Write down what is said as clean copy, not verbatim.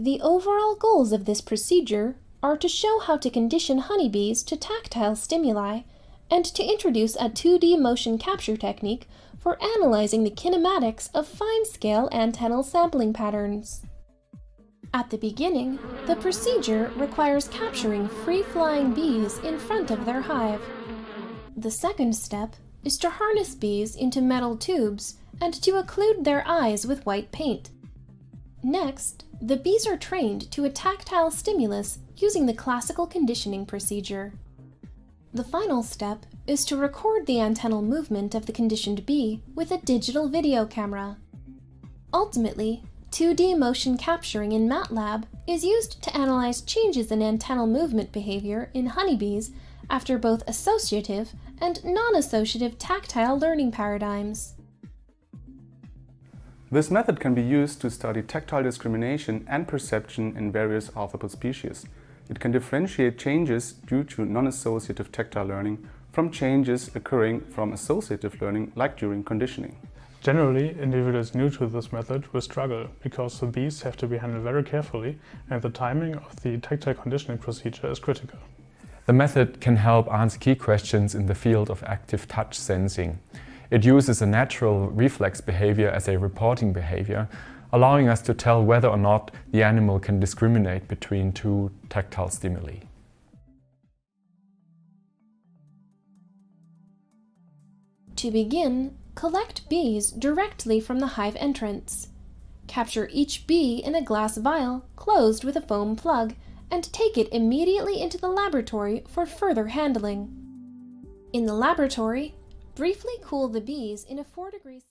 The overall goals of this procedure are to show how to condition honeybees to tactile stimuli and to introduce a 2D motion capture technique for analyzing the kinematics of fine-scale antennal sampling patterns. At the beginning, the procedure requires capturing free-flying bees in front of their hive. The second step is to harness bees into metal tubes and to occlude their eyes with white paint. Next, the bees are trained to a tactile stimulus using the classical conditioning procedure. The final step is to record the antennal movement of the conditioned bee with a digital video camera. Ultimately, 2D motion capturing in MATLAB is used to analyze changes in antennal movement behavior in honeybees after both associative and non-associative tactile learning paradigms. This method can be used to study tactile discrimination and perception in various arthropod species. It can differentiate changes due to non-associative tactile learning from changes occurring from associative learning, like during conditioning. Generally, individuals new to this method will struggle because the bees have to be handled very carefully and the timing of the tactile conditioning procedure is critical. The method can help answer key questions in the field of active touch sensing. It uses a natural reflex behavior as a reporting behavior, allowing us to tell whether or not the animal can discriminate between two tactile stimuli. To begin, collect bees directly from the hive entrance. Capture each bee in a glass vial closed with a foam plug and take it immediately into the laboratory for further handling. In the laboratory, briefly cool the bees in a 4 degrees